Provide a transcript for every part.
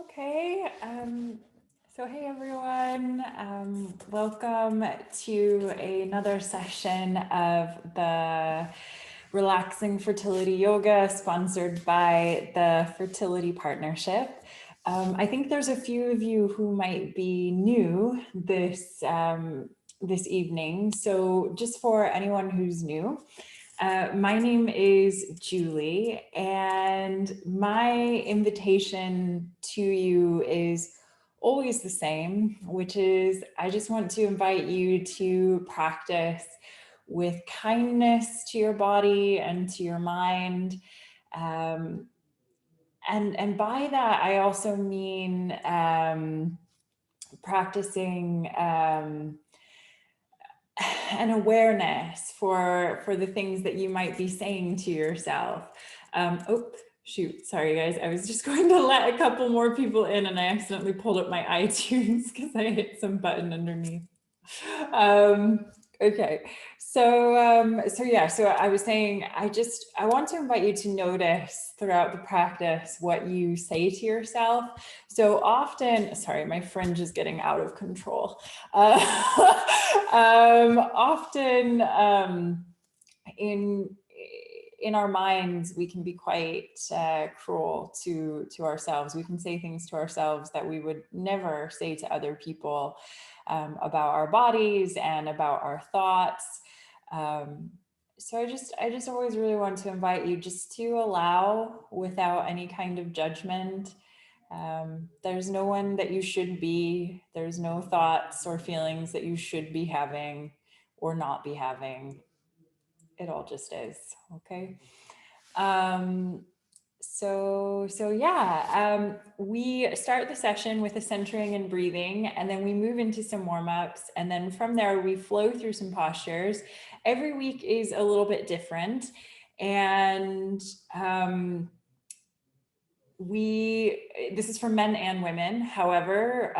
Okay, so hey everyone, welcome to another session of the Relaxing Fertility Yoga sponsored by the Fertility Partnership. I think there's a few of you who might be new this evening, so just for anyone who's new, my name is Julie, and my invitation to you is always the same, which is I just want to invite you to practice with kindness to your body and to your mind. And by that, I also mean practicing an awareness for the things that you might be saying to yourself. Oh, shoot, sorry guys. I was just going to let a couple more people in and I accidentally pulled up my iTunes because I hit some button underneath. Okay, so I was saying, I want to invite you to notice throughout the practice what you say to yourself. So often, sorry, my fringe is getting out of control. Often in our minds, we can be quite cruel to ourselves. We can say things to ourselves that we would never say to other people about our bodies and about our thoughts. So I just always really want to invite you just to allow without any kind of judgment. There's no one that you should be. There's no thoughts or feelings that you should be having or not be having. It all just is, okay? We start the session with a centering and breathing, and then we move into some warm-ups, and then from there we flow through some postures. Every week is a little bit different, and this is for men and women. However,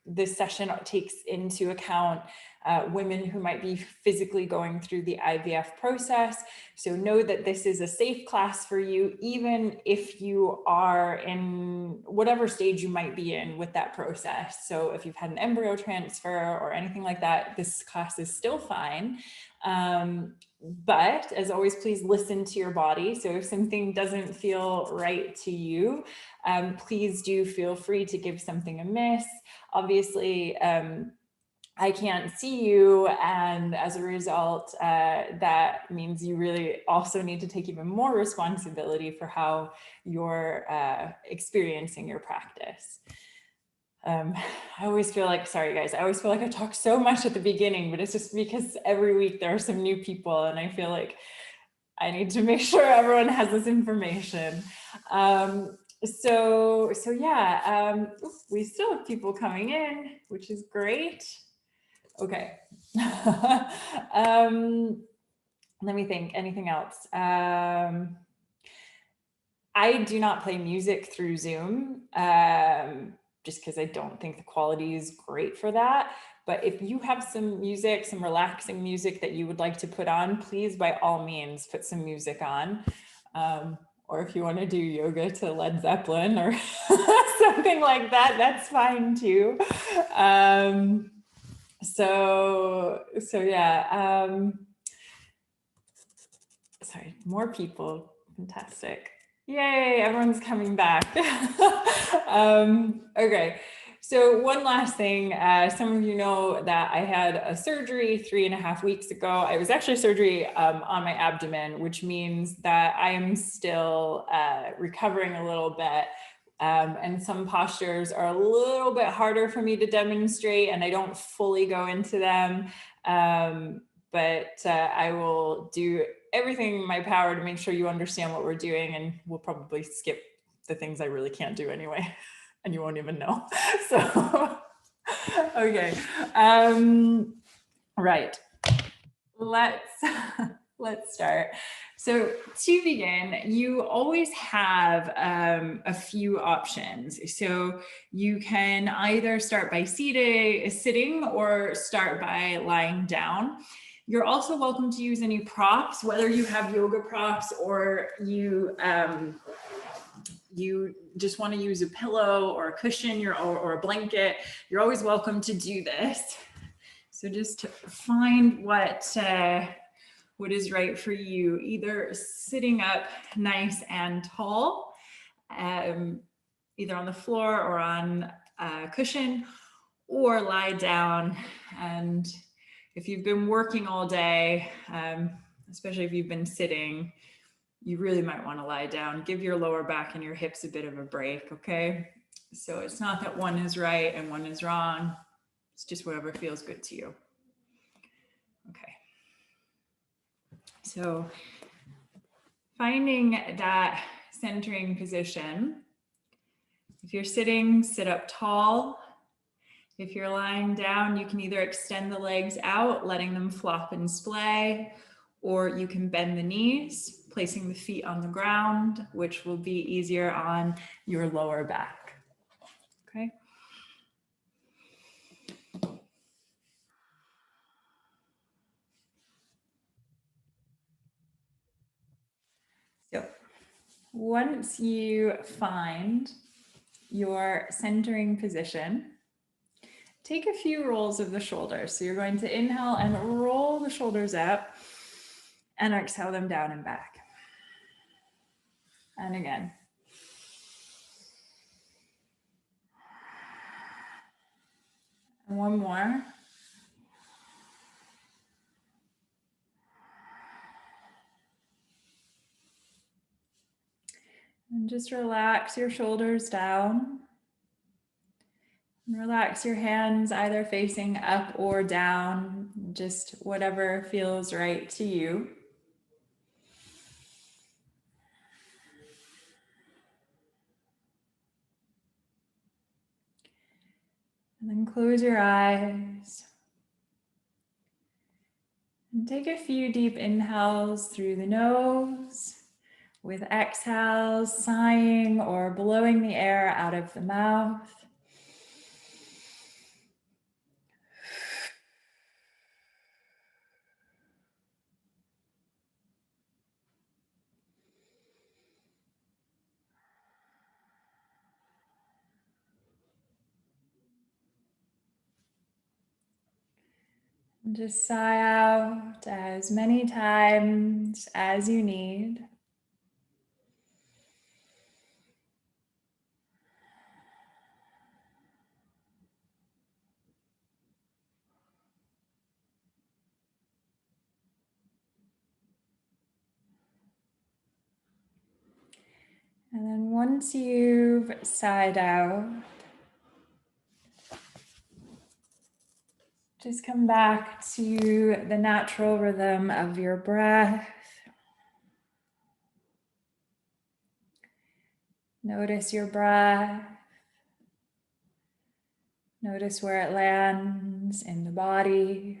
this session takes into account women who might be physically going through the IVF process. So know that this is a safe class for you, even if you are in whatever stage you might be in with that process. So if you've had an embryo transfer or anything like that, this class is still fine. But as always, please listen to your body. So if something doesn't feel right to you, please do feel free to give something a miss. Obviously, I can't see you, and as a result, that means you really also need to take even more responsibility for how you're experiencing your practice. I always feel like, sorry guys, I always feel like I talk so much at the beginning, but it's just because every week there are some new people and I feel like I need to make sure everyone has this information. We still have people coming in, which is great. Okay. Let me think, anything else? I do not play music through Zoom, just because I don't think the quality is great for that. But if you have some music, some relaxing music that you would like to put on, please, by all means, put some music on. Or if you want to do yoga to Led Zeppelin or something like that, that's fine too. Sorry, more people, fantastic. Yay, everyone's coming back. Okay, so one last thing. Some of you know that I had a surgery 3.5 weeks ago. It was actually surgery on my abdomen, which means that I am still recovering a little bit. And some postures are a little bit harder for me to demonstrate, and I don't fully go into them. But I will do everything in my power to make sure you understand what we're doing, and we'll probably skip the things I really can't do anyway, and you won't even know. So, okay. Right. Let's start. So to begin, you always have a few options. So you can either start by sitting or start by lying down. You're also welcome to use any props, whether you have yoga props or you you just want to use a pillow or a cushion or a blanket, you're always welcome to do this. So just find what is right for you, either sitting up nice and tall, either on the floor or on a cushion, or lie down. And if you've been working all day, especially if you've been sitting, you really might want to lie down. Give your lower back and your hips a bit of a break, okay? So it's not that one is right and one is wrong. It's just whatever feels good to you. Okay. So finding that centering position. If you're sitting, sit up tall. If you're lying down, you can either extend the legs out, letting them flop and splay, or you can bend the knees, placing the feet on the ground, which will be easier on your lower back. Okay. So once you find your centering position, take a few rolls of the shoulders. So you're going to inhale and roll the shoulders up and exhale them down and back. And again. And one more. And just relax your shoulders down. And relax your hands either facing up or down, just whatever feels right to you. And then close your eyes. And take a few deep inhales through the nose, with exhales, sighing or blowing the air out of the mouth. And just sigh out as many times as you need. And then once you've sighed out, just come back to the natural rhythm of your breath. Notice your breath. Notice where it lands in the body.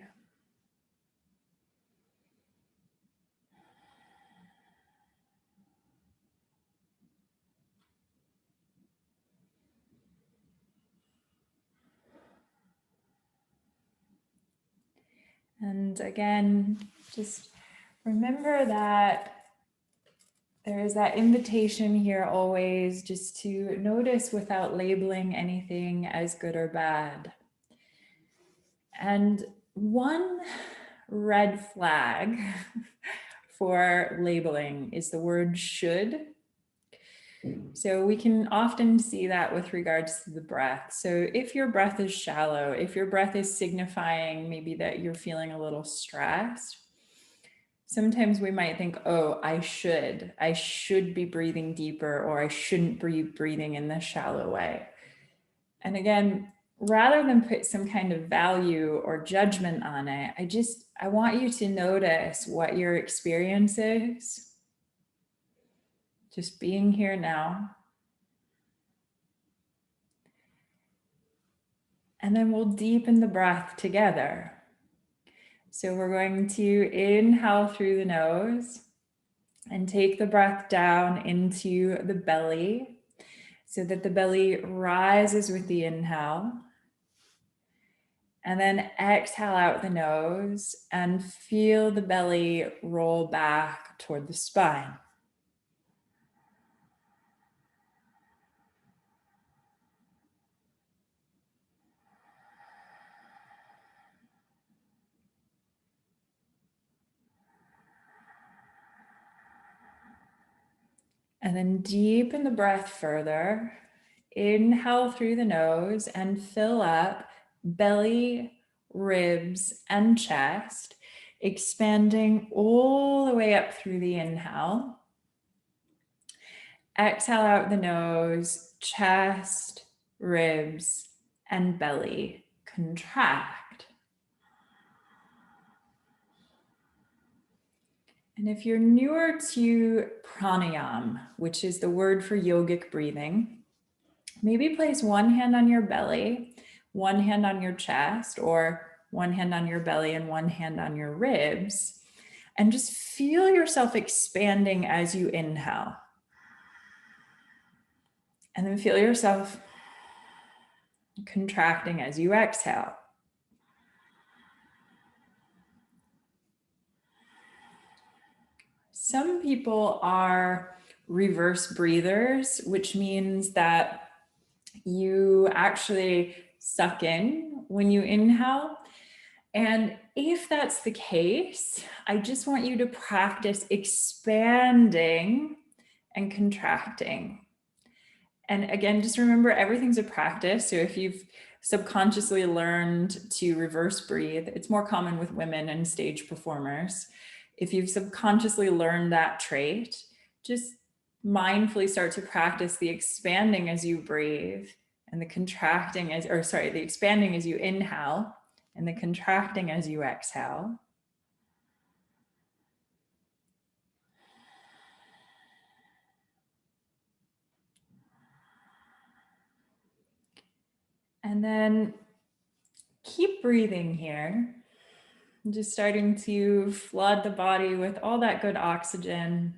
And again, just remember that there is that invitation here always just to notice without labeling anything as good or bad. And one red flag for labeling is the word should. So we can often see that with regards to the breath. So if your breath is shallow, if your breath is signifying maybe that you're feeling a little stressed, sometimes we might think, oh, I should be breathing deeper, or I shouldn't be breathing in this shallow way. And again, rather than put some kind of value or judgment on it, I want you to notice what your experience is. Just being here now. And then we'll deepen the breath together. So we're going to inhale through the nose and take the breath down into the belly so that the belly rises with the inhale. And then exhale out the nose and feel the belly roll back toward the spine. And then deepen the breath further. Inhale through the nose and fill up belly, ribs, and chest, expanding all the way up through the inhale. Exhale out the nose, chest, ribs, and belly contract. And if you're newer to pranayama, which is the word for yogic breathing, maybe place one hand on your belly, one hand on your chest, or one hand on your belly and one hand on your ribs, and just feel yourself expanding as you inhale. And then feel yourself contracting as you exhale. Some people are reverse breathers, which means that you actually suck in when you inhale. And if that's the case, I just want you to practice expanding and contracting. And again, just remember everything's a practice. So if you've subconsciously learned to reverse breathe, it's more common with women and stage performers. If you've subconsciously learned that trait, just mindfully start to practice the expanding as you breathe and the contracting as, or sorry, the expanding as you inhale and the contracting as you exhale. And then keep breathing here. Just starting to flood the body with all that good oxygen.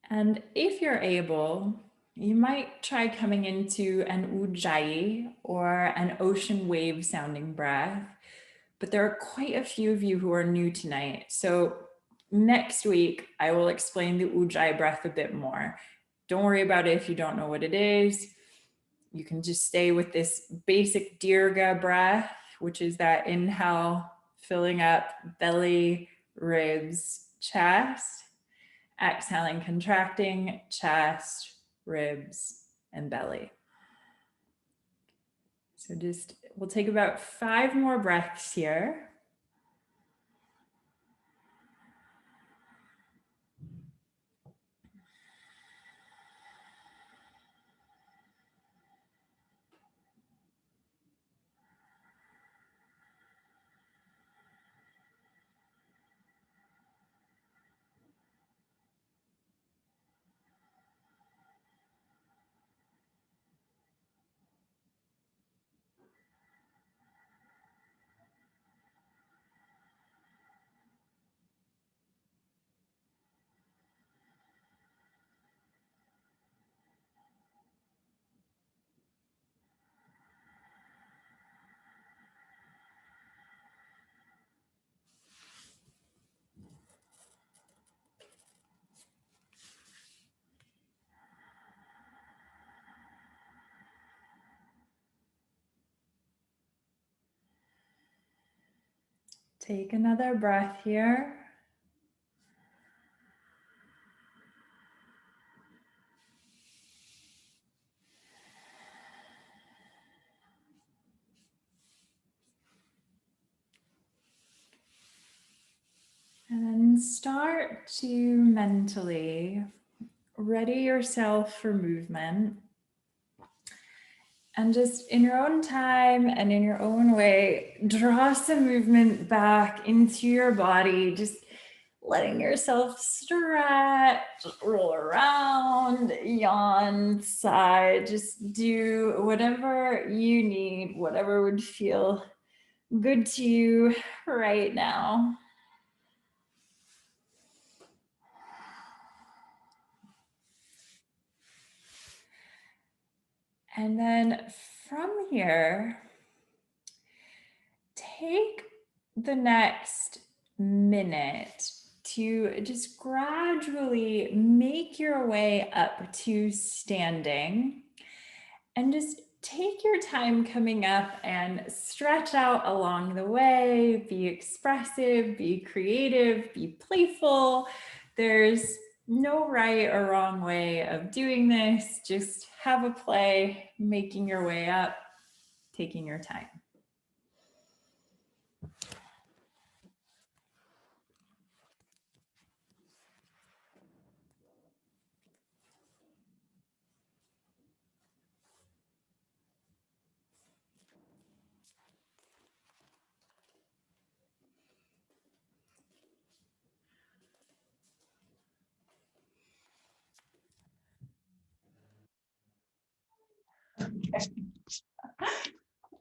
And if you're able, you might try coming into an ujjayi or an ocean wave sounding breath. But there are quite a few of you who are new tonight. So next week, I will explain the ujjayi breath a bit more. Don't worry about it if you don't know what it is. You can just stay with this basic dirga breath, which is that inhale, filling up belly, ribs, chest. Exhaling, contracting, chest, ribs, and belly. So we'll take about 5 more breaths here. Take another breath here. And then start to mentally ready yourself for movement. And just in your own time and in your own way, draw some movement back into your body, just letting yourself stretch, roll around, yawn, sigh, just do whatever you need, whatever would feel good to you right now. And then from here, take the next minute to just gradually make your way up to standing and just take your time coming up and stretch out along the way. Be expressive, be creative, be playful. There's no right or wrong way of doing this. Just have a play, making your way up, taking your time.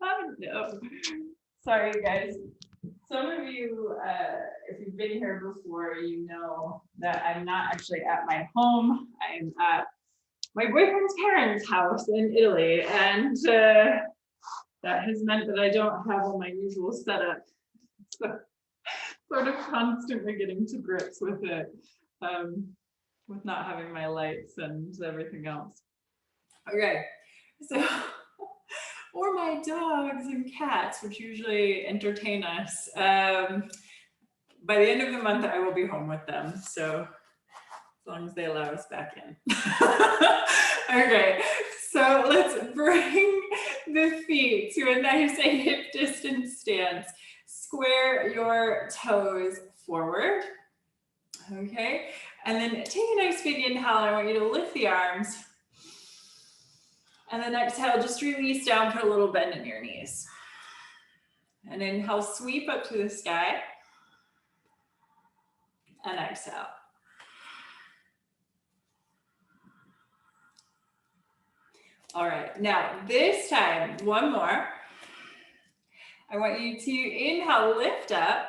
Oh, no. Sorry, guys. Some of you, if you've been here before, you know that I'm not actually at my home. I'm at my boyfriend's parents' house in Italy, and that has meant that I don't have all my usual setup. So sort of constantly getting to grips with it, with not having my lights and everything else. Okay, so or my dogs and cats, which usually entertain us. By the end of the month, I will be home with them. So as long as they allow us back in. Okay, so let's bring the feet to a nice hip distance stance. Square your toes forward. Okay, and then take a nice big inhale. I want you to lift the arms. And then exhale, just release down, put a little bend in your knees. And inhale, sweep up to the sky. And exhale. All right, now this time, one more. I want you to inhale, lift up.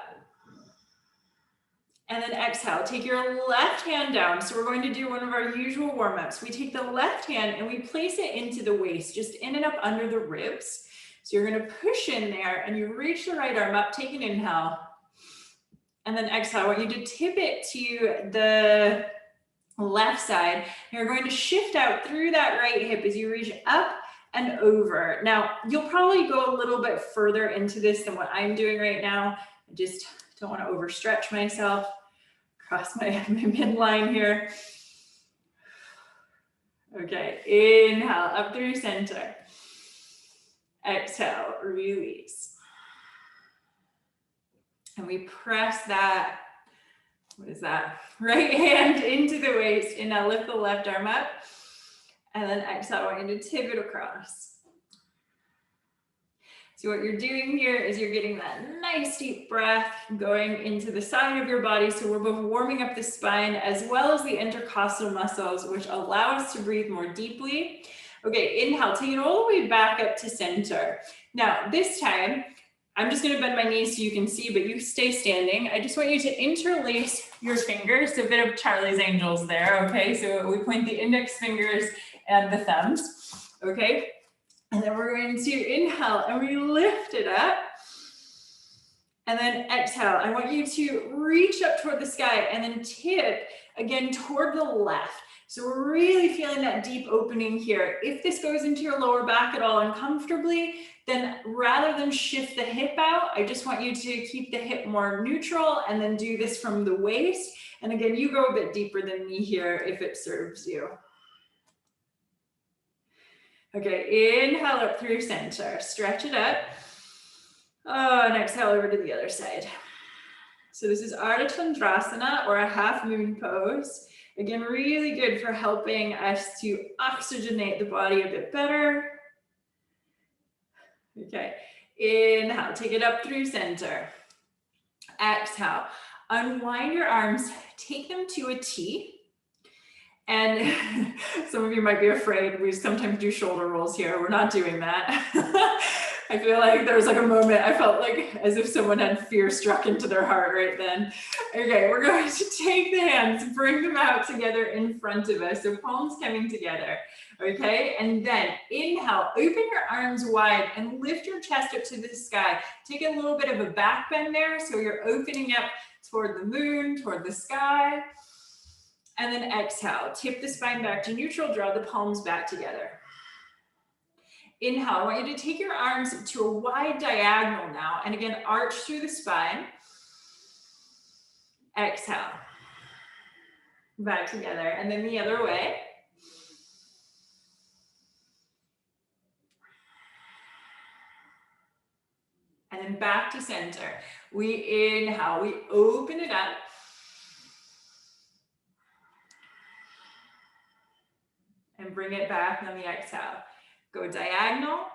And then exhale, take your left hand down. So we're going to do one of our usual warm-ups. We take the left hand and we place it into the waist, just in and up under the ribs. So you're gonna push in there and you reach the right arm up, take an inhale. And then exhale, I want you to tip it to the left side. You're going to shift out through that right hip as you reach up and over. Now, you'll probably go a little bit further into this than what I'm doing right now. I just don't want to overstretch myself. Cross my midline here. Okay, inhale, up through center. Exhale, release. And we press that, what is that? Right hand into the waist. And now lift the left arm up. And then exhale, I want you to tip it across. So what you're doing here is you're getting that nice deep breath going into the side of your body. So we're both warming up the spine as well as the intercostal muscles, which allow us to breathe more deeply. Okay, inhale, take it all the way back up to center. Now, this time, I'm just gonna bend my knees so you can see, but you stay standing. I just want you to interlace your fingers, a bit of Charlie's Angels there, okay? So we point the index fingers and the thumbs, okay? And then we're going to inhale and we lift it up. And then exhale. I want you to reach up toward the sky and then tip again toward the left. So we're really feeling that deep opening here. If this goes into your lower back at all uncomfortably, then rather than shift the hip out, I just want you to keep the hip more neutral and then do this from the waist. And again, you go a bit deeper than me here if it serves you. Okay, inhale up through center, stretch it up. Oh, and exhale over to the other side. So this is Ardha Chandrasana, or a half moon pose. Again, really good for helping us to oxygenate the body a bit better. Okay, inhale, take it up through center. Exhale, unwind your arms, take them to a T. And some of you might be afraid, we sometimes do shoulder rolls here. We're not doing that. I feel like there was like a moment, I felt like as if someone had fear struck into their heart right then. Okay, we're going to take the hands, bring them out together in front of us. So palms coming together, okay? And then inhale, open your arms wide and lift your chest up to the sky. Take a little bit of a back bend there. So you're opening up toward the moon, toward the sky. And then exhale, tip the spine back to neutral, draw the palms back together. Inhale, I want you to take your arms to a wide diagonal now. And again, arch through the spine. Exhale. Back together. And then the other way. And then back to center. We inhale, we open it up. And bring it back on the exhale. Go diagonal.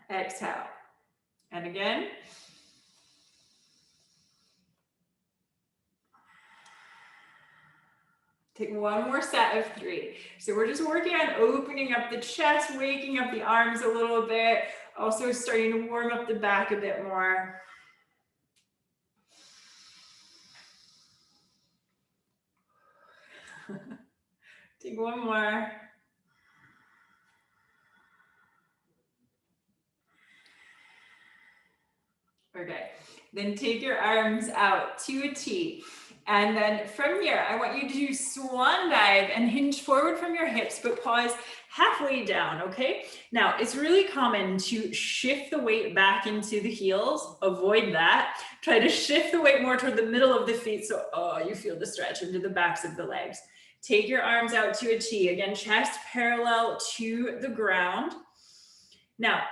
Exhale. And again. Take one more set of 3. So we're just working on opening up the chest, waking up the arms a little bit. Also starting to warm up the back a bit more. Take one more. Okay, then take your arms out to a T. And then from here, I want you to do swan dive and hinge forward from your hips, but pause halfway down, okay? Now, it's really common to shift the weight back into the heels. Avoid that. Try to shift the weight more toward the middle of the feet so, you feel the stretch into the backs of the legs. Take your arms out to a T. Again, chest parallel to the ground. Now,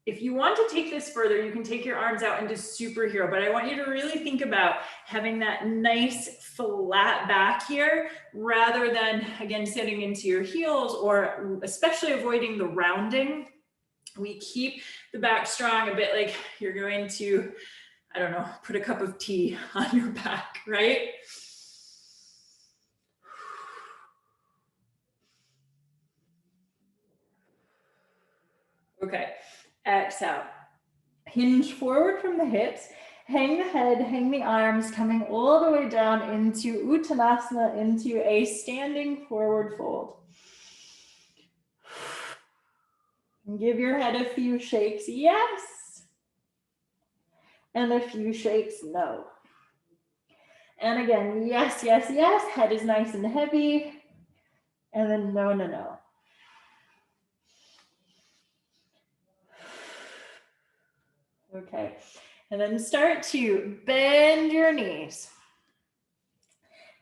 if you want to take this further, you can take your arms out into superhero, but I want you to really think about having that nice flat back here rather than, again, sitting into your heels or especially avoiding the rounding. We keep the back strong, a bit like you're going to, I don't know, put a cup of tea on your back, right? Okay, exhale. Hinge forward from the hips, hang the head, hang the arms, coming all the way down into Uttanasana, into a standing forward fold. And give your head a few shakes, yes. And a few shakes, no. And again, yes, yes, yes. Head is nice and heavy. And then no, no, no. Okay. And then start to bend your knees.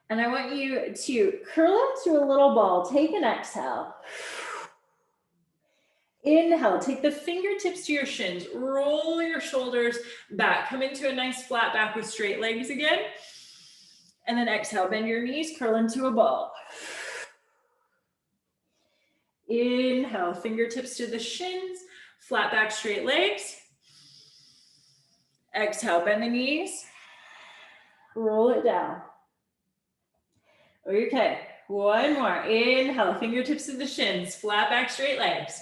And I want you to curl into a little ball. Take an exhale. Inhale, take the fingertips to your shins. Roll your shoulders back. Come into a nice flat back with straight legs again. And then exhale, bend your knees, curl into a ball. Inhale, fingertips to the shins, flat back, straight legs. Exhale, bend the knees, roll it down. Okay, one more. Inhale, fingertips to the shins, flat back, straight legs.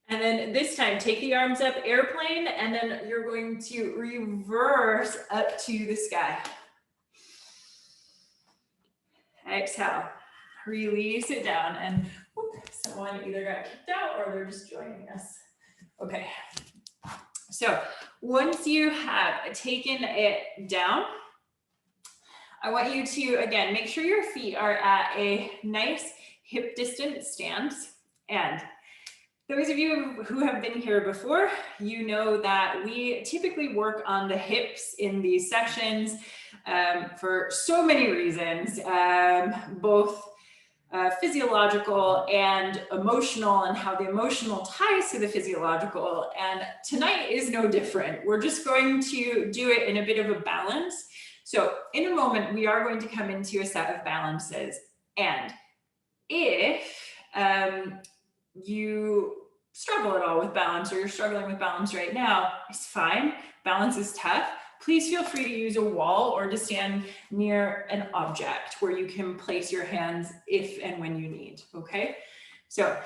And then this time, take the arms up, airplane, and then you're going to reverse up to the sky. Exhale, release it down, and someone either got kicked out or they're just joining us. Okay, so once you have taken it down, I want you to, again, make sure your feet are at a nice hip distance stance. And those of you who have been here before, you know that we typically work on the hips in these sessions for so many reasons, both physiological and emotional, and how the emotional ties to the physiological. And tonight is no different. We're just going to do it in a bit of a balance. So in a moment, we are going to come into a set of balances. And if you struggle at all with balance, or you're struggling with balance right now, it's fine. Balance is tough. Please feel free to use a wall or to stand near an object where you can place your hands if and when you need, okay? So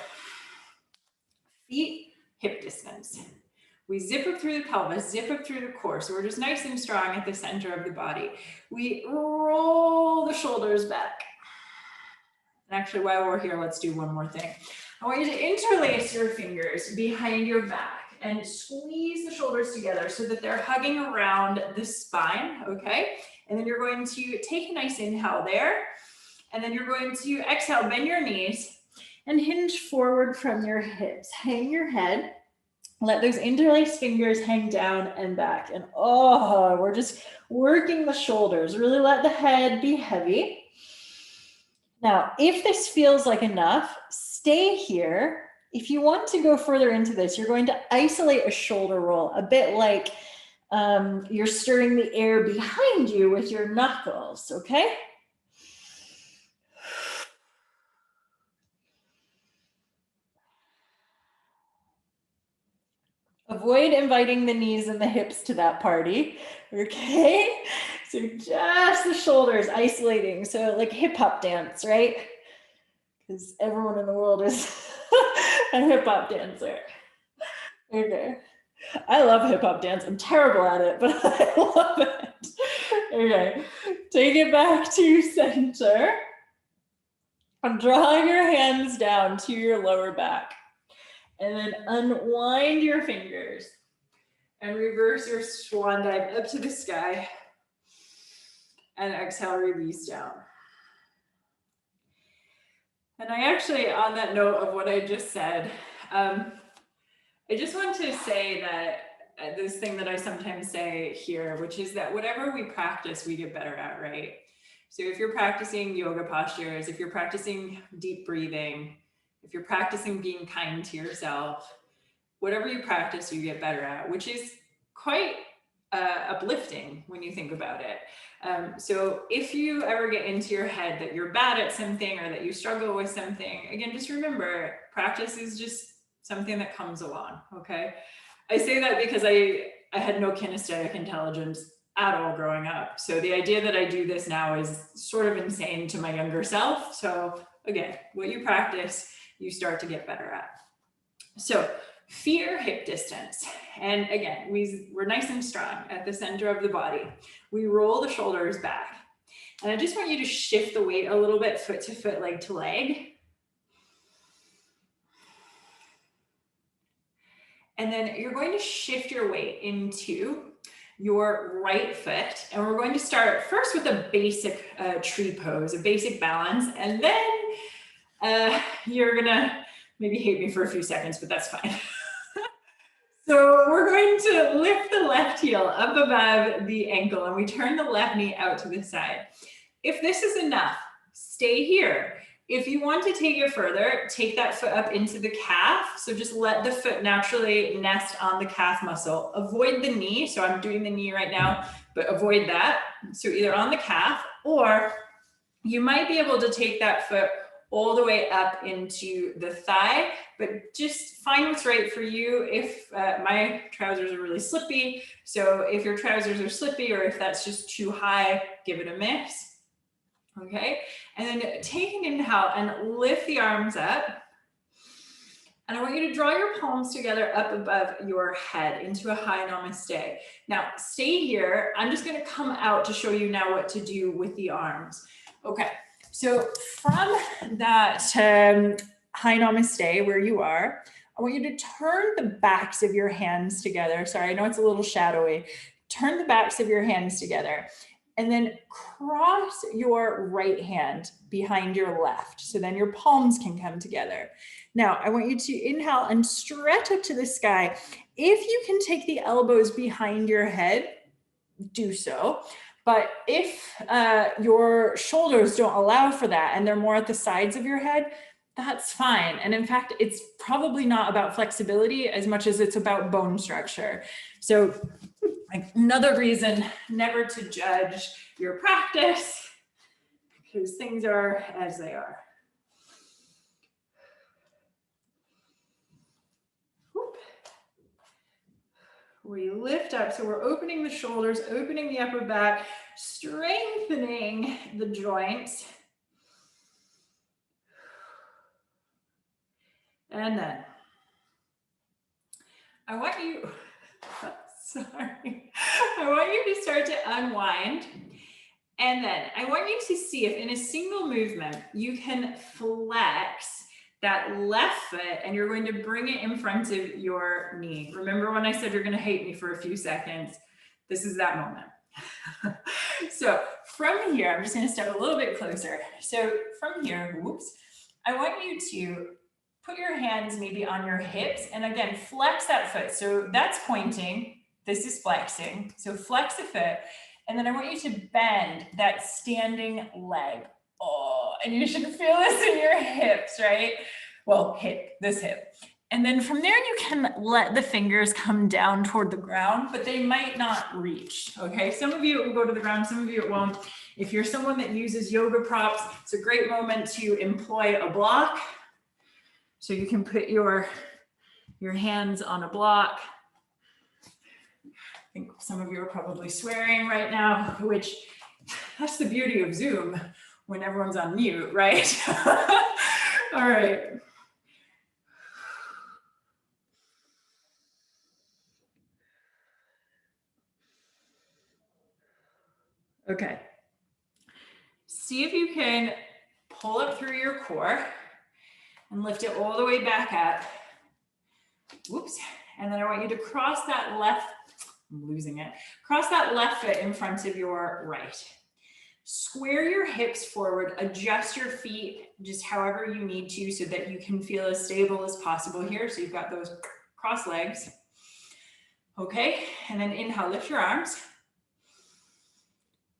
feet hip distance. We zip up through the pelvis, zip up through the core. So we're just nice and strong at the center of the body. We roll the shoulders back. And actually, while we're here, let's do one more thing. I want you to interlace your fingers behind your back and squeeze the shoulders together so that they're hugging around the spine, okay? And then you're going to take a nice inhale there. And then you're going to exhale, bend your knees and hinge forward from your hips. Hang your head. Let those interlaced fingers hang down and back. And oh, we're just working the shoulders. Really let the head be heavy. Now, if this feels like enough, stay here. If you want to go further into this, you're going to isolate a shoulder roll, a bit like you're stirring the air behind you with your knuckles, okay? Avoid inviting the knees and the hips to that party, okay? So just the shoulders isolating. So like hip hop dance, right? Because everyone in the world is a hip hop dancer. Okay. I love hip hop dance. I'm terrible at it, but I love it. Okay. Take it back to center. And draw your hands down to your lower back. And then unwind your fingers and reverse your swan dive up to the sky. And exhale, release down. And I actually, on that note of what I just said, I just want to say that this thing that I sometimes say here, which is that whatever we practice, we get better at, right? So if you're practicing yoga postures, if you're practicing deep breathing, if you're practicing being kind to yourself, whatever you practice, you get better at, which is quite uplifting when you think about it. So if you ever get into your head that you're bad at something or that you struggle with something, again, just remember, practice is just something that comes along, okay? I say that because I had no kinesthetic intelligence at all growing up. So the idea that I do this now is sort of insane to my younger self. So again, what you practice, you start to get better at. So feet are hip distance. And again, we're nice and strong at the center of the body. We roll the shoulders back. And I just want you to shift the weight a little bit, foot to foot, leg to leg. And then you're going to shift your weight into your right foot. And we're going to start first with a basic tree pose, a basic balance. And then you're gonna maybe hate me for a few seconds, but that's fine. So we're going to lift the left heel up above the ankle and we turn the left knee out to the side. If this is enough, stay here. If you want to take it further, take that foot up into the calf. So just let the foot naturally nest on the calf muscle. Avoid the knee. So I'm doing the knee right now, but avoid that. So either on the calf, or you might be able to take that foot all the way up into the thigh, but just find what's right for you. If my trousers are really slippy, so if your trousers are slippy or if that's just too high, give it a miss. Okay, and then take an inhale and lift the arms up. And I want you to draw your palms together up above your head into a high namaste. Now stay here. I'm just going to come out to show you now what to do with the arms. Okay, so from that high namaste where you are, I want you to turn the backs of your hands together. Sorry, I know it's a little shadowy. Turn the backs of your hands together. And then cross your right hand behind your left. So then your palms can come together. Now, I want you to inhale and stretch up to the sky. If you can take the elbows behind your head, do so. But if your shoulders don't allow for that and they're more at the sides of your head, that's fine. And in fact, it's probably not about flexibility as much as it's about bone structure. So another reason never to judge your practice, because things are as they are. Whoop. We lift up, so we're opening the shoulders, opening the upper back, strengthening the joints. And then I want you, sorry, I want you to start to unwind. And then I want you to see if in a single movement, you can flex that left foot and you're going to bring it in front of your knee. Remember when I said you're going to hate me for a few seconds? This is that moment. So from here, I'm just going to step a little bit closer. So from here, whoops, I want you to put your hands maybe on your hips and again, flex that foot. So that's pointing, this is flexing. So flex the foot. And then I want you to bend that standing leg. Oh, and you should feel this in your hips, right? Well, this hip. And then from there, you can let the fingers come down toward the ground, but they might not reach, okay? Some of you it will go to the ground, some of you it won't. If you're someone that uses yoga props, it's a great moment to employ a block. So you can put your hands on a block. I think some of you are probably swearing right now, which that's the beauty of Zoom when everyone's on mute, right? All right. Okay. See if you can pull up through your core and lift it all the way back up. Whoops. And then I want you to cross that left, I'm losing it, cross that left foot in front of your right. Square your hips forward, adjust your feet just however you need to so that you can feel as stable as possible here. So you've got those cross legs. Okay, and then inhale, lift your arms.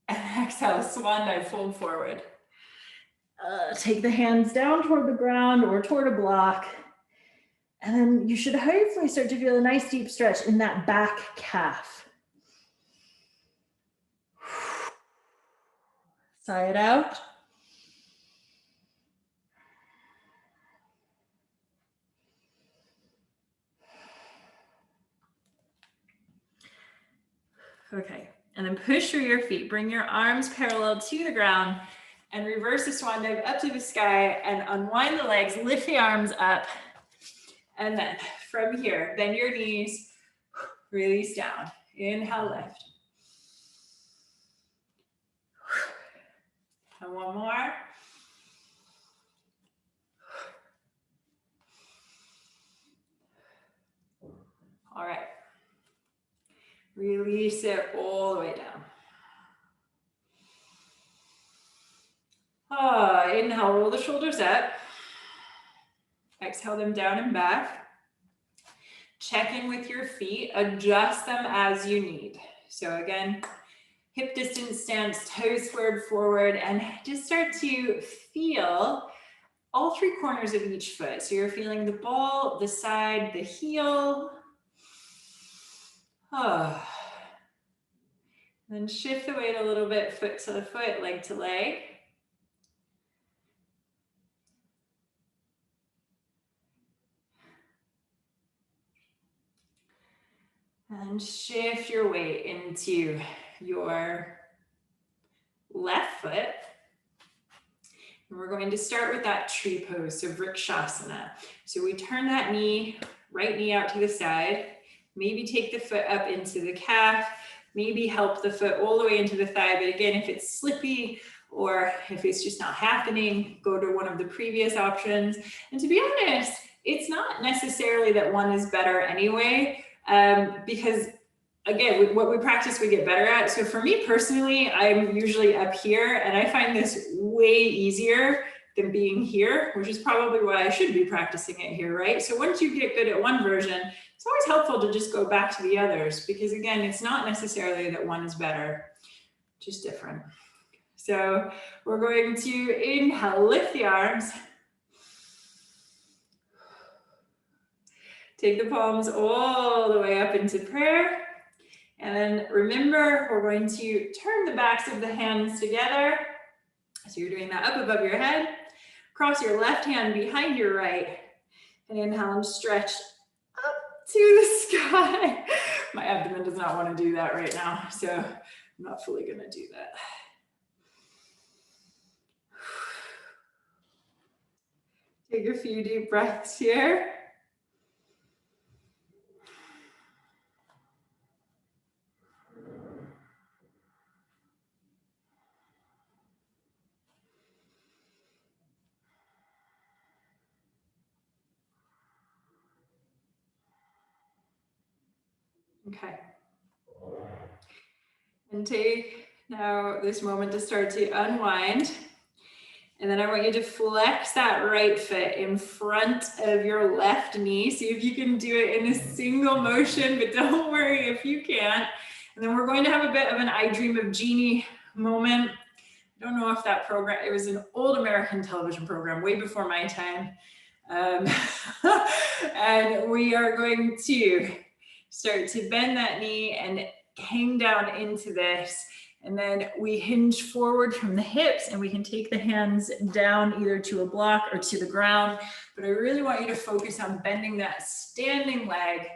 And exhale, swan dive, fold forward. Take the hands down toward the ground or toward a block. And then you should hopefully start to feel a nice deep stretch in that back calf. Sigh it out. Okay, and then push through your feet. Bring your arms parallel to the ground and reverse the swan dive up to the sky and unwind the legs, lift the arms up. And then from here, bend your knees, release down. Inhale, lift. And one more. All right. Release it all the way down. Inhale, roll the shoulders up. Exhale them down and back. Check in with your feet, adjust them as you need. So again, hip distance stance, toes forward, and just start to feel all three corners of each foot. So you're feeling the ball, the side, the heel. Then shift the weight a little bit, foot to foot, leg to leg. And shift your weight into your left foot. And we're going to start with that tree pose, so Vrikshasana. So we turn that knee, right knee out to the side, maybe take the foot up into the calf, maybe help the foot all the way into the thigh. But again, if it's slippy or if it's just not happening, go to one of the previous options. And to be honest, it's not necessarily that one is better anyway, because again, what we practice, we get better at. So for me personally, I'm usually up here and I find this way easier than being here, which is probably why I should be practicing it here, right? So once you get good at one version, it's always helpful to just go back to the others because again, it's not necessarily that one is better, just different. So we're going to inhale, lift the arms. Take the palms all the way up into prayer. And then remember, we're going to turn the backs of the hands together. So you're doing that up above your head. Cross your left hand behind your right. And inhale and stretch up to the sky. My abdomen does not want to do that right now, so I'm not fully going to do that. Take a few deep breaths here. Okay. And take now this moment to start to unwind. And then I want you to flex that right foot in front of your left knee. See if you can do it in a single motion, but don't worry if you can't. And then we're going to have a bit of an I Dream of Jeannie moment. I don't know if that program, it was an old American television program way before my time. And we are going to start to bend that knee and hang down into this. And then we hinge forward from the hips, and we can take the hands down either to a block or to the ground. But I really want you to focus on bending that standing leg.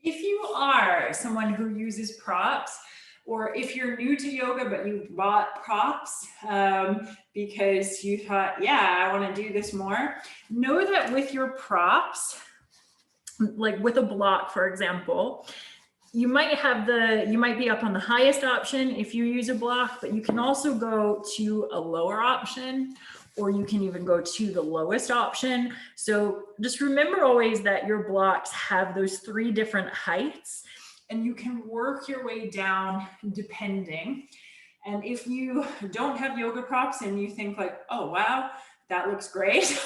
If you are someone who uses props, or if you're new to yoga but you bought props because you thought, yeah, I want to do this more, know that with your props, like with a block, for example, you might be up on the highest option if you use a block, but you can also go to a lower option, or you can even go to the lowest option. So just remember always that your blocks have those 3 different heights, and you can work your way down depending. And if you don't have yoga props and you think like, oh, wow, that looks great,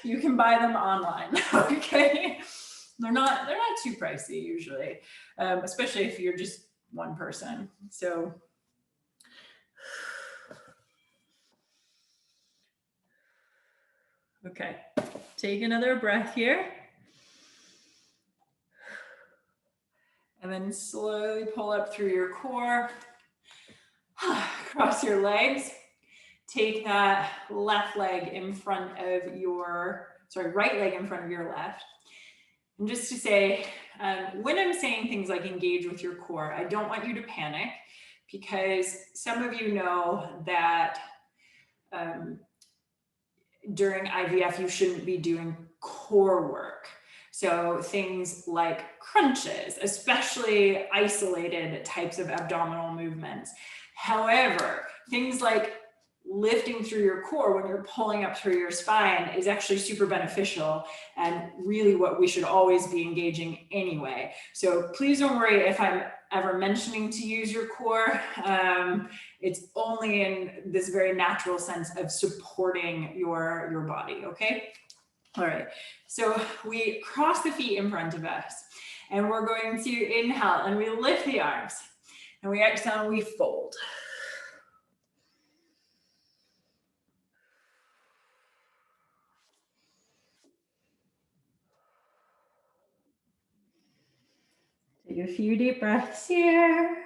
you can buy them online, okay? They're not too pricey usually, especially if you're just one person. So okay, take another breath here. And then slowly pull up through your core, cross your legs. Take that left leg in front of your, right leg in front of your left. And just to say, when I'm saying things like engage with your core, I don't want you to panic, because some of you know that during IVF, you shouldn't be doing core work. So things like crunches, especially isolated types of abdominal movements. However, things like lifting through your core when you're pulling up through your spine is actually super beneficial, and really what we should always be engaging anyway. So please don't worry if I'm ever mentioning to use your core. It's only in this very natural sense of supporting your body, okay? All right, so we cross the feet in front of us, and we're going to inhale and we lift the arms, and we exhale and we fold. Take a few deep breaths here.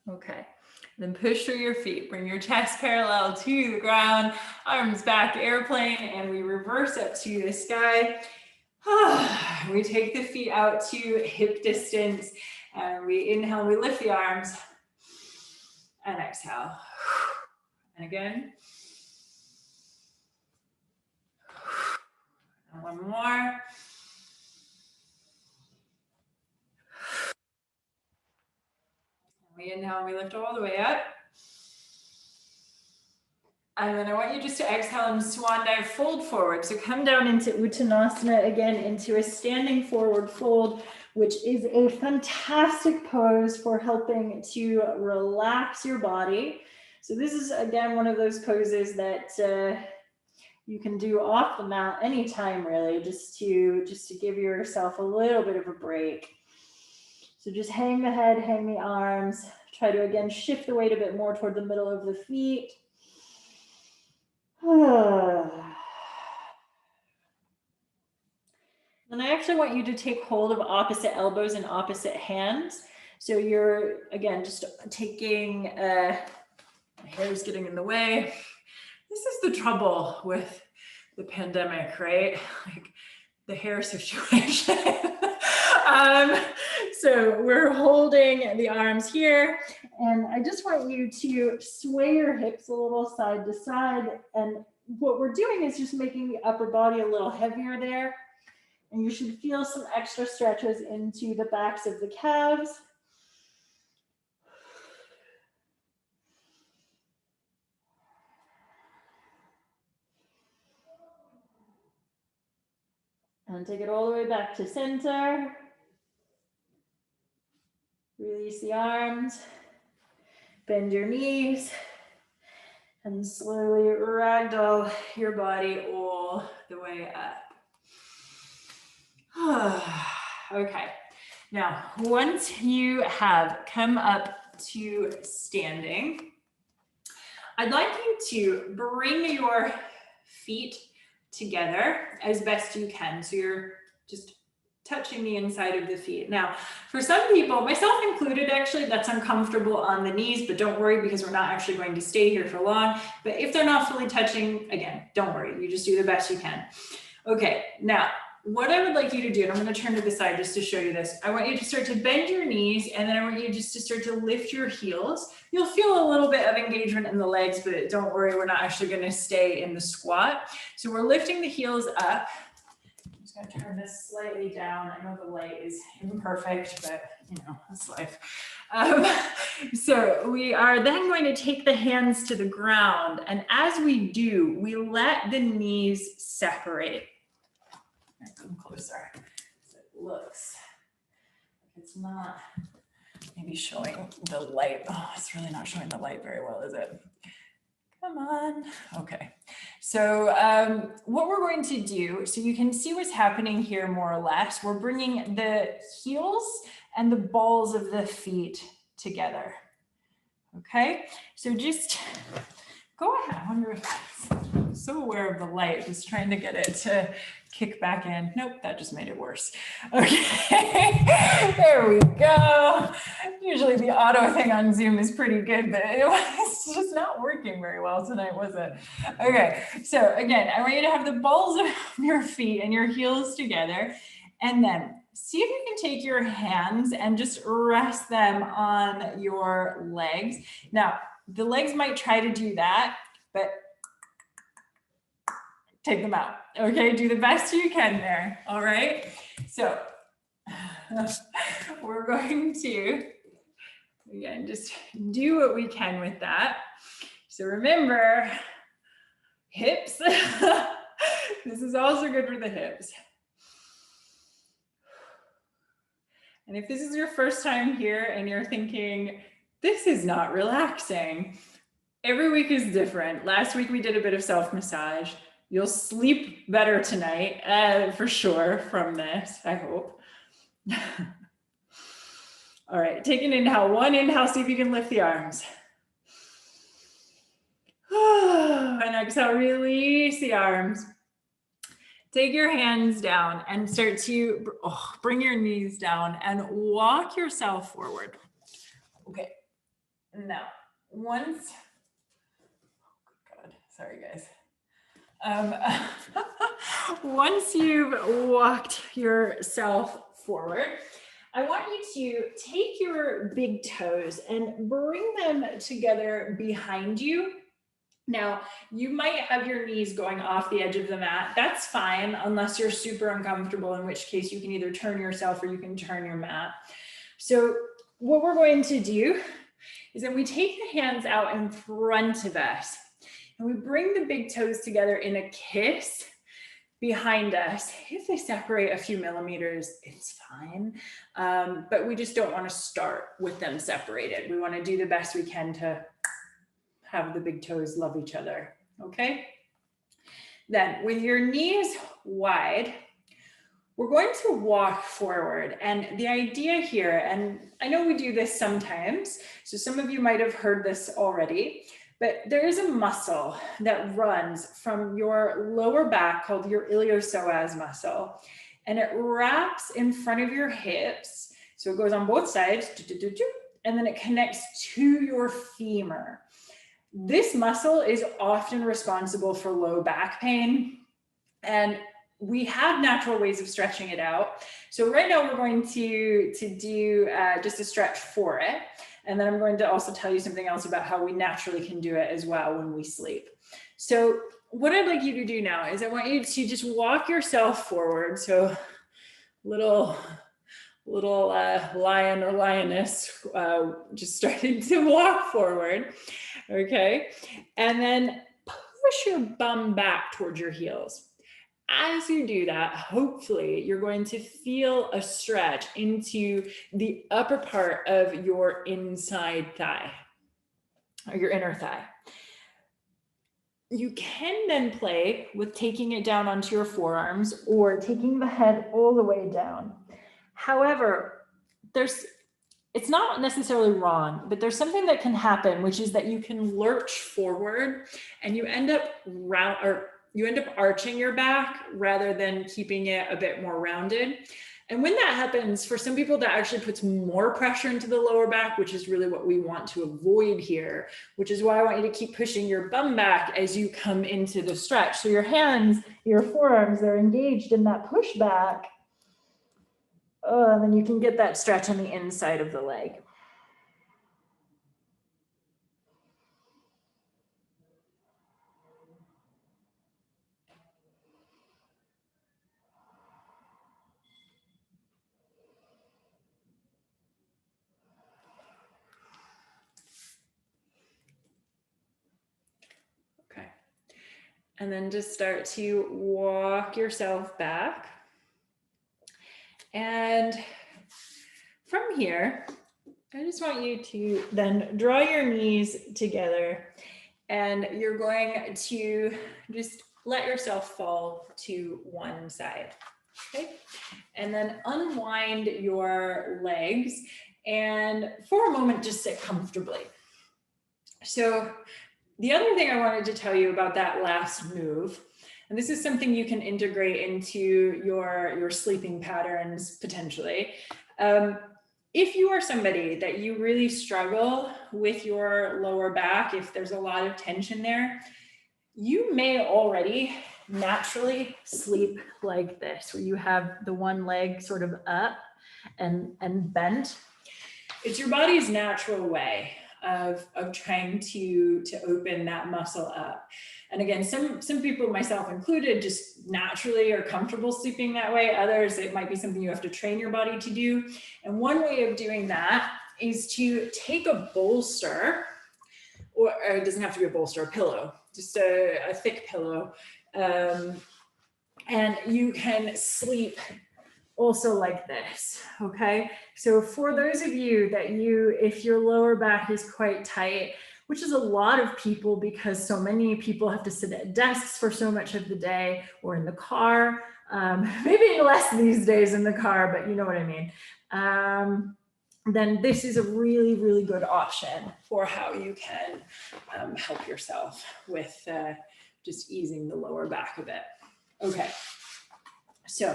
Okay, then push through your feet. Bring your chest parallel to the ground, arms back, airplane, and we reverse up to the sky. We take the feet out to hip distance, and we inhale, we lift the arms, and exhale. And again. And one more. We inhale, we lift all the way up. And then I want you just to exhale and swan dive, fold forward. So come down into Uttanasana again, into a standing forward fold, which is a fantastic pose for helping to relax your body. So this is, again, one of those poses that you can do off the mat anytime, really, just to give yourself a little bit of a break. So just hang the head, hang the arms. Try to, again, shift the weight a bit more toward the middle of the feet. And I actually want you to take hold of opposite elbows and opposite hands. So you're, again, just taking, my hair's getting in the way. This is the trouble with the pandemic, right? Like the hair situation. So we're holding the arms here, and I just want you to sway your hips a little side to side. And what we're doing is just making the upper body a little heavier there. And you should feel some extra stretches into the backs of the calves. And take it all the way back to center. Release the arms, bend your knees, and slowly ragdoll your body all the way up. Okay, now once you have come up to standing, I'd like you to bring your feet together as best you can. So you're just touching the inside of the feet. Now, for some people, myself included actually, that's uncomfortable on the knees, but don't worry because we're not actually going to stay here for long. But if they're not fully touching, again, don't worry, you just do the best you can. Okay, now, what I would like you to do, and I'm going to turn to the side just to show you this. I want you to start to bend your knees, and then I want you just to start to lift your heels. You'll feel a little bit of engagement in the legs, but don't worry, we're not actually going to stay in the squat. So we're lifting the heels up. I'm just going to turn this slightly down. I know the light is imperfect, but you know, that's life. So we are then going to take the hands to the ground, and as we do, we let the knees separate. Come closer. So it looks like it's not maybe showing the light. Oh, it's really not showing the light very well, is it? Come on. Okay. So what we're going to do, so you can see what's happening here more or less, we're bringing the heels and the balls of the feet together. Okay. So just go ahead. I wonder if I'm so aware of the light, just trying to get it to kick back in. Nope, that just made it worse. Okay, there we go. Usually the auto thing on Zoom is pretty good, but it was just not working very well tonight, was it? Okay, so again, I want you to have the balls of your feet and your heels together, and then see if you can take your hands and just rest them on your legs. Now, the legs might try to do that, but take them out. Okay, do the best you can there. All right. So we're going to, again, just do what we can with that. So remember, hips. This is also good for the hips. And if this is your first time here and you're thinking, this is not relaxing, every week is different. Last week we did a bit of self-massage. You'll sleep better tonight, for sure, from this, I hope. All right, take an inhale. One inhale, see if you can lift the arms. And exhale, release the arms. Take your hands down and start to bring your knees down and walk yourself forward. Okay, now, once, oh God, sorry guys. Once you've walked yourself forward, I want you to take your big toes and bring them together behind you. Now, you might have your knees going off the edge of the mat. That's fine, unless you're super uncomfortable, in which case you can either turn yourself or you can turn your mat. So what we're going to do is that we take the hands out in front of us. And we bring the big toes together in a kiss behind us. If they separate a few millimeters, it's fine. But we just don't want to start with them separated. We want to do the best we can to have the big toes love each other, okay? Then with your knees wide, we're going to walk forward. And the idea here, and I know we do this sometimes, so some of you might have heard this already, but there is a muscle that runs from your lower back called your iliopsoas muscle, and it wraps in front of your hips. So it goes on both sides, and then it connects to your femur. This muscle is often responsible for low back pain, and we have natural ways of stretching it out. So right now we're going to do just a stretch for it. And then I'm going to also tell you something else about how we naturally can do it as well when we sleep. So what I'd like you to do now is I want you to just walk yourself forward. So little lion or lioness just started to walk forward. Okay. And then push your bum back towards your heels. As you do that, hopefully you're going to feel a stretch into the upper part of your inside thigh or your inner thigh. You can then play with taking it down onto your forearms or taking the head all the way down. However, it's not necessarily wrong, but there's something that can happen, which is that you can lurch forward and you end up arching your back rather than keeping it a bit more rounded. And when that happens, for some people, that actually puts more pressure into the lower back, which is really what we want to avoid here, which is why I want you to keep pushing your bum back as you come into the stretch. So your hands, your forearms, they're engaged in that push back. And then you can get that stretch on the inside of the leg. Okay. And then just start to walk yourself back. And from here, I just want you to then draw your knees together and you're going to just let yourself fall to one side, okay? And then unwind your legs and for a moment, just sit comfortably. So the other thing I wanted to tell you about that last move, and this is something you can integrate into your sleeping patterns potentially. If you are somebody that you really struggle with your lower back, if there's a lot of tension there, you may already naturally sleep like this, where you have the one leg sort of up and bent. It's your body's natural way of trying to open that muscle up. And again, some people, myself included, just naturally are comfortable sleeping that way. Others, it might be something you have to train your body to do. And one way of doing that is to take a bolster, or it doesn't have to be a bolster, a pillow, just a thick pillow. And you can sleep also like this, okay? So for those of you that if your lower back is quite tight, which is a lot of people because so many people have to sit at desks for so much of the day or in the car, maybe less these days in the car, but you know what I mean. Then this is a really, really good option for how you can help yourself with just easing the lower back a bit. Okay, so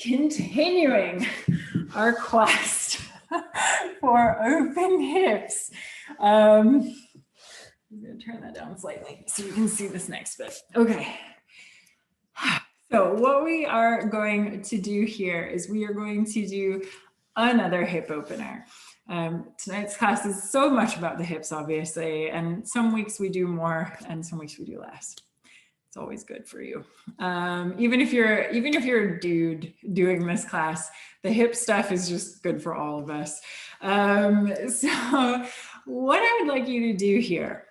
continuing our quest for open hips. I'm going to turn that down slightly so you can see this next bit. Okay. So what we are going to do here is we are going to do another hip opener. Tonight's class is so much about the hips, obviously, and some weeks we do more and some weeks we do less. It's always good for you. Even if you're a dude doing this class, the hip stuff is just good for all of us. So what I would like you to do here,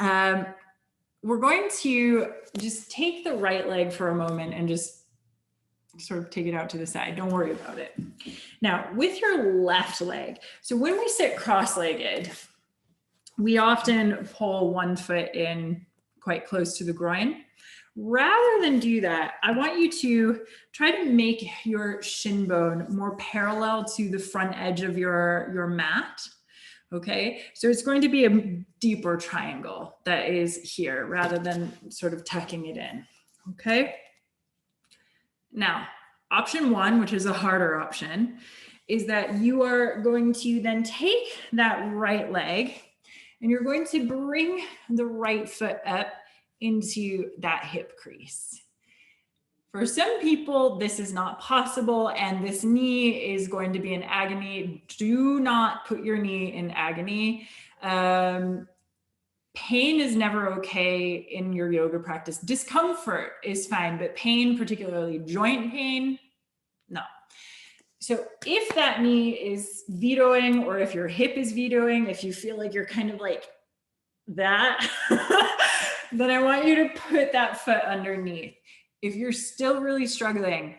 we're going to just take the right leg for a moment and just sort of take it out to the side. Don't worry about it. Now, with your left leg, so when we sit cross-legged, we often pull one foot in quite close to the groin. Rather than do that, I want you to try to make your shin bone more parallel to the front edge of your mat. Okay, so it's going to be a deeper triangle that is here rather than sort of tucking it in. Okay, now option one, which is a harder option, is that you are going to then take that right leg and you're going to bring the right foot up into that hip crease. For some people, this is not possible and this knee is going to be in agony. Do not put your knee in agony. Pain is never okay in your yoga practice. Discomfort is fine, but pain, particularly joint pain, No. So if that knee is vetoing, or if your hip is vetoing, if you feel like you're kind of like that, then I want you to put that foot underneath. If you're still really struggling,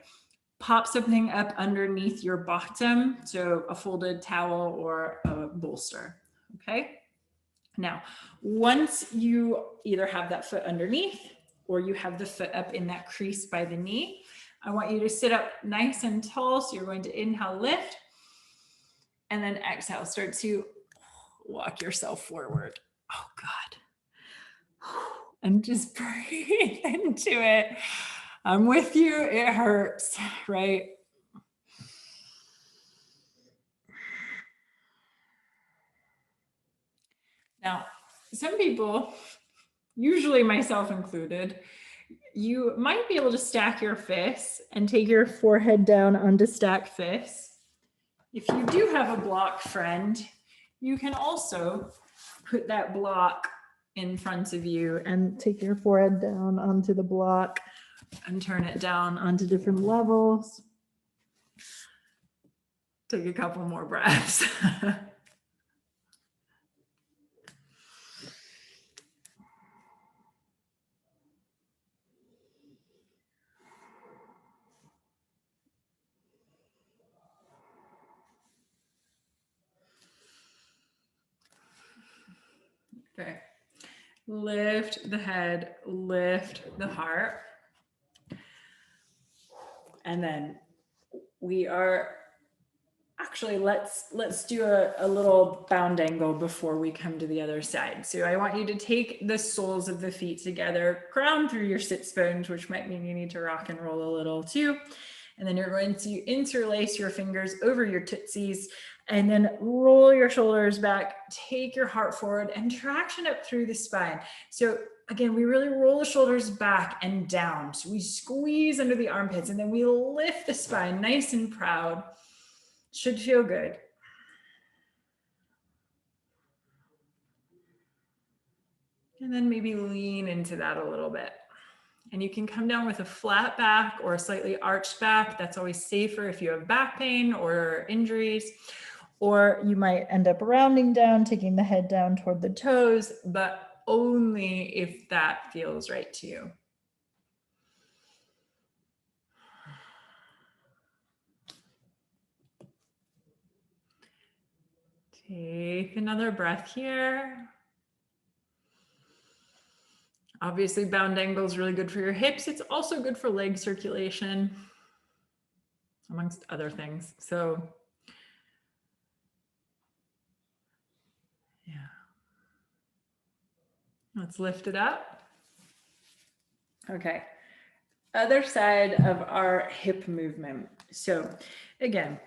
pop something up underneath your bottom, so a folded towel or a bolster, okay? Now, once you either have that foot underneath or you have the foot up in that crease by the knee, I want you to sit up nice and tall. So you're going to inhale, lift, and then exhale, start to walk yourself forward. Oh God. And just breathe into it. I'm with you, it hurts, right? Now, some people, usually myself included, you might be able to stack your fists and take your forehead down onto stacked fists. If you do have a block friend, you can also put that block in front of you and take your forehead down onto the block and turn it down onto different levels. Take a couple more breaths. Okay. Lift the head, lift the heart. And then we are actually, let's do a little bound angle before we come to the other side. So I want you to take the soles of the feet together, ground through your sits bones, which might mean you need to rock and roll a little too. And then you're going to interlace your fingers over your tootsies and then roll your shoulders back, take your heart forward and traction up through the spine. So again, we really roll the shoulders back and down. So we squeeze under the armpits and then we lift the spine nice and proud. Should feel good. And then maybe lean into that a little bit. And you can come down with a flat back or a slightly arched back. That's always safer if you have back pain or injuries. Or you might end up rounding down, taking the head down toward the toes, but only if that feels right to you. Take another breath here. Obviously, bound angle is really good for your hips. It's also good for leg circulation, amongst other things. So, yeah. Let's lift it up. Okay. Other side of our hip movement. So, again,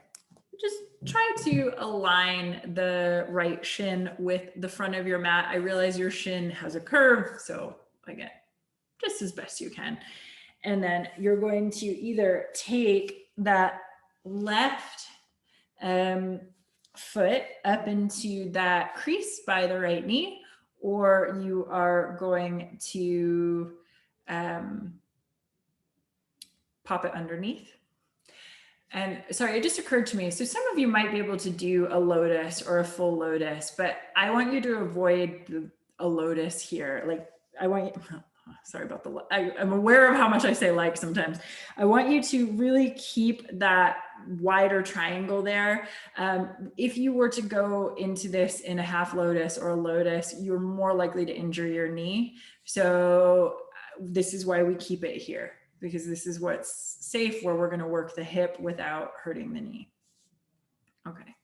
just try to align the right shin with the front of your mat. I realize your shin has a curve, so again, just as best you can. And then you're going to either take that left foot up into that crease by the right knee, or you are going to pop it underneath. And sorry, it just occurred to me. So some of you might be able to do a lotus or a full lotus, but I want you to avoid a lotus here. Like I want you, sorry about the, I'm aware of how much I say like sometimes. I want you to really keep that wider triangle there. If you were to go into this in a half lotus or a lotus, you're more likely to injure your knee. So this is why we keep it here, because this is what's safe, where we're going to work the hip without hurting the knee. Okay,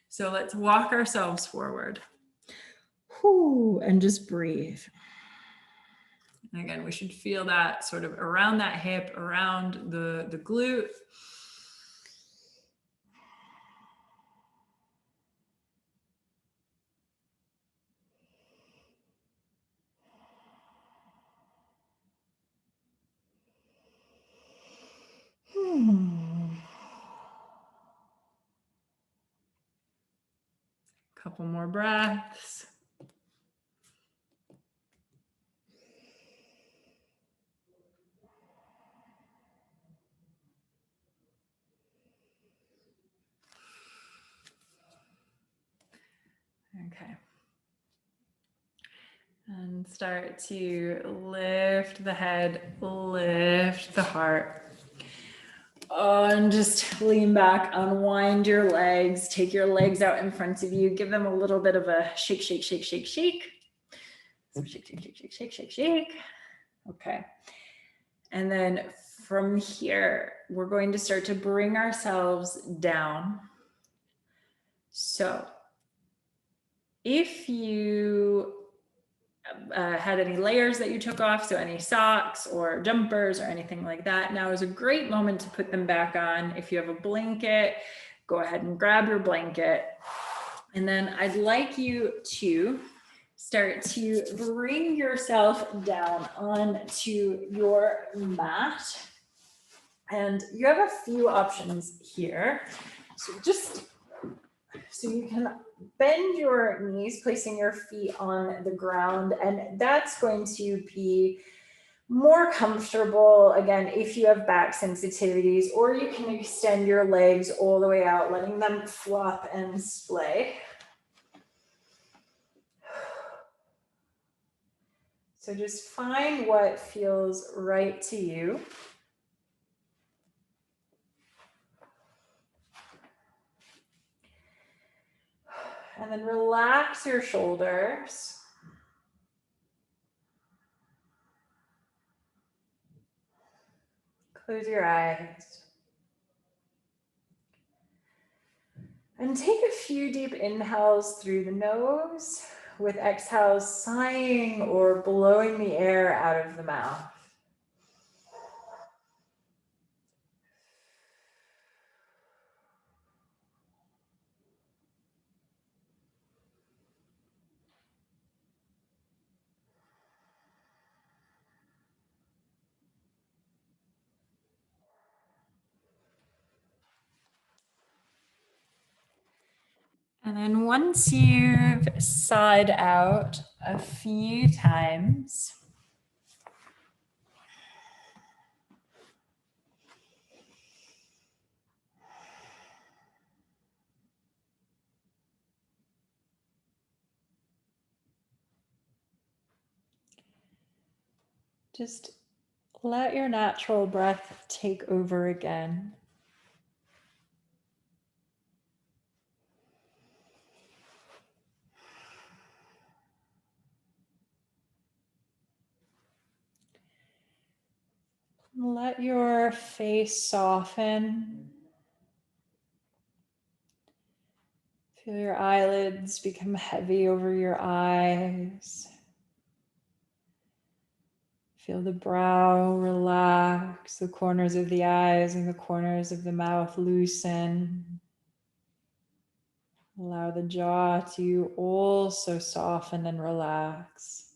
so let's walk ourselves forward. Whew, and just breathe. And again, we should feel that sort of around that hip, around the glute. Couple more breaths. Okay. And start to lift the head, lift the heart. Oh, and just lean back, unwind your legs, take your legs out in front of you, give them a little bit of a shake, shake, shake, shake, shake. So shake, shake, shake, shake, shake, shake, shake. Okay. And then from here, we're going to start to bring ourselves down. So if you had any layers that you took off, so any socks or jumpers or anything like that, now is a great moment to put them back on. If you have a blanket, go ahead and grab your blanket. And then I'd like you to start to bring yourself down onto your mat. And you have a few options here. So you can bend your knees, placing your feet on the ground, and that's going to be more comfortable, again, if you have back sensitivities, or you can extend your legs all the way out, letting them flop and splay. So just find what feels right to you. And then relax your shoulders. Close your eyes. And take a few deep inhales through the nose, with exhales sighing or blowing the air out of the mouth. And then once you've sighed out a few times, just let your natural breath take over again. Let your face soften. Feel your eyelids become heavy over your eyes. Feel the brow relax, the corners of the eyes and the corners of the mouth loosen. Allow the jaw to also soften and relax.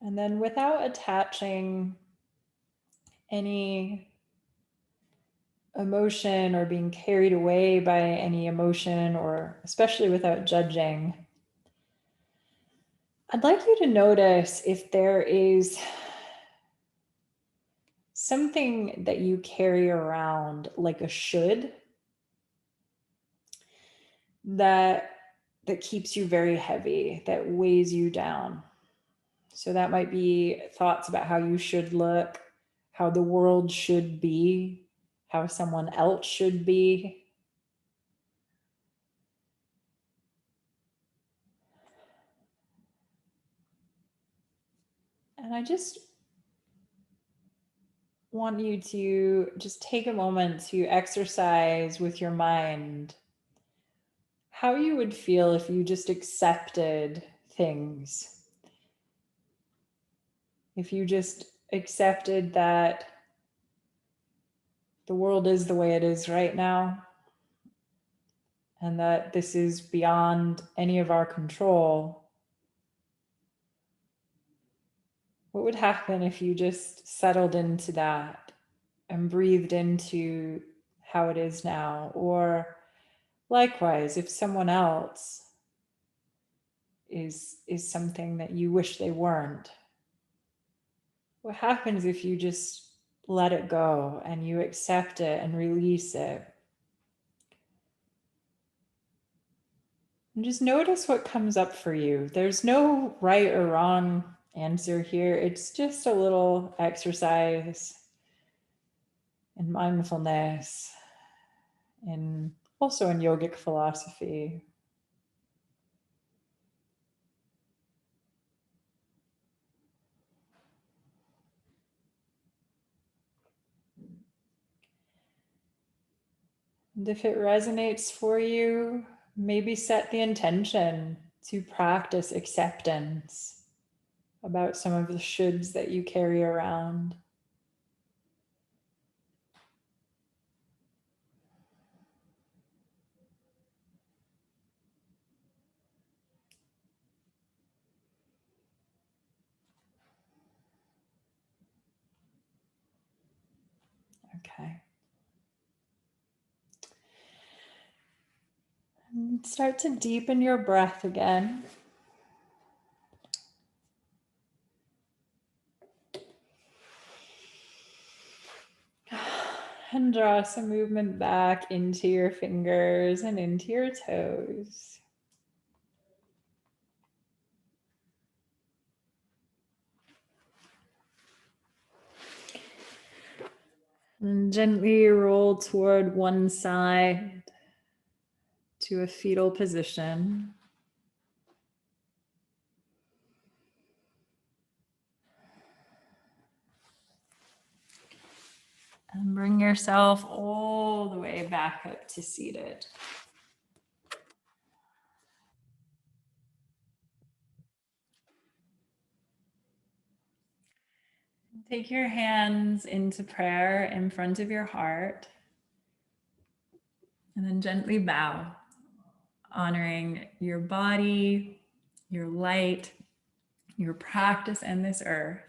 And then without attaching any emotion or being carried away by any emotion, or especially without judging, I'd like you to notice if there is something that you carry around like a should that keeps you very heavy, that weighs you down. So that might be thoughts about how you should look, how the world should be, how someone else should be. And I just want you to just take a moment to exercise with your mind how you would feel if you just accepted things. If you just accepted that the world is the way it is right now, and that this is beyond any of our control. What would happen if you just settled into that and breathed into how it is now? Or likewise, if someone else is something that you wish they weren't, What happens if you just let it go and you accept it and release it? And just notice what comes up for you. There's no right or wrong answer here. It's just a little exercise in mindfulness and also in yogic philosophy. And if it resonates for you, maybe set the intention to practice acceptance about some of the shoulds that you carry around. Okay. And start to deepen your breath again. And draw some movement back into your fingers and into your toes. And gently roll toward one side to a fetal position. And bring yourself all the way back up to seated. Take your hands into prayer in front of your heart. And then gently bow, honoring your body, your light, your practice, and this earth.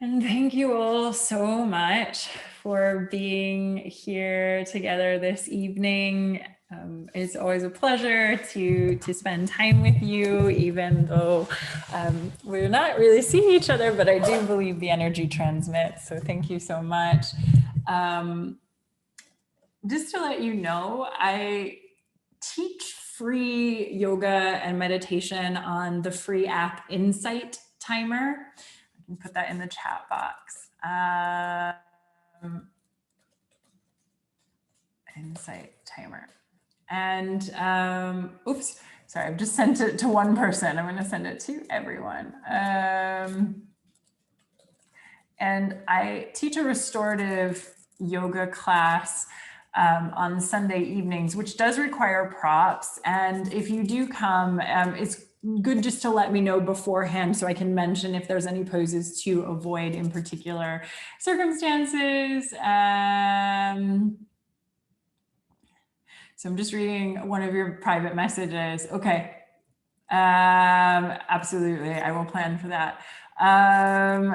And thank you all so much for being here together this evening. It's always a pleasure to spend time with you, even though we're not really seeing each other, but I do believe the energy transmits. So thank you so much. Just to let you know, I teach free yoga and meditation on the free app Insight Timer. I can put that in the chat box. Insight Timer. And oops, sorry, I've just sent it to one person. I'm going to send it to everyone. And I teach a restorative yoga class on Sunday evenings, which does require props. And if you do come, it's good just to let me know beforehand so I can mention if there's any poses to avoid in particular circumstances. So I'm just reading one of your private messages. Okay. Absolutely. I will plan for that. I'm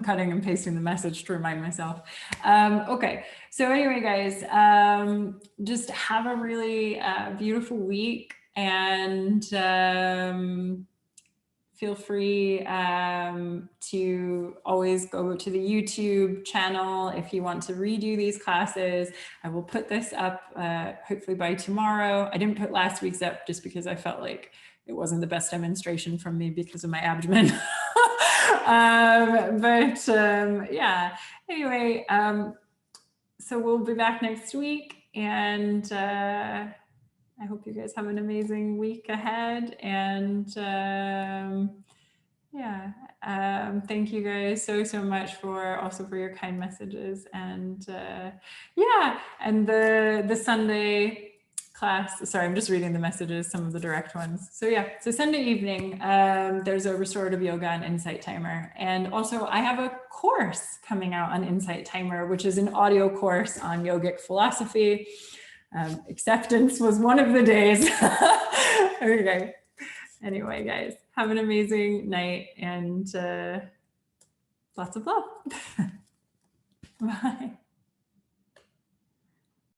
cutting and pasting the message to remind myself. Okay. So anyway, guys, just have a really beautiful week, and feel free to always go to the YouTube channel if you want to redo these classes. I will put this up hopefully by tomorrow. I didn't put last week's up just because I felt like it wasn't the best demonstration from me because of my abdomen. Yeah, anyway, so we'll be back next week, and I hope you guys have an amazing week ahead. And thank you guys so much for your kind messages. And and the Sunday class, sorry, I'm just reading the messages, some of the direct ones. So Sunday evening, there's a restorative yoga and Insight Timer. And also I have a course coming out on Insight Timer, which is an audio course on yogic philosophy. Acceptance was one of the days. Okay. Anyway, guys, have an amazing night, and lots of love. Bye.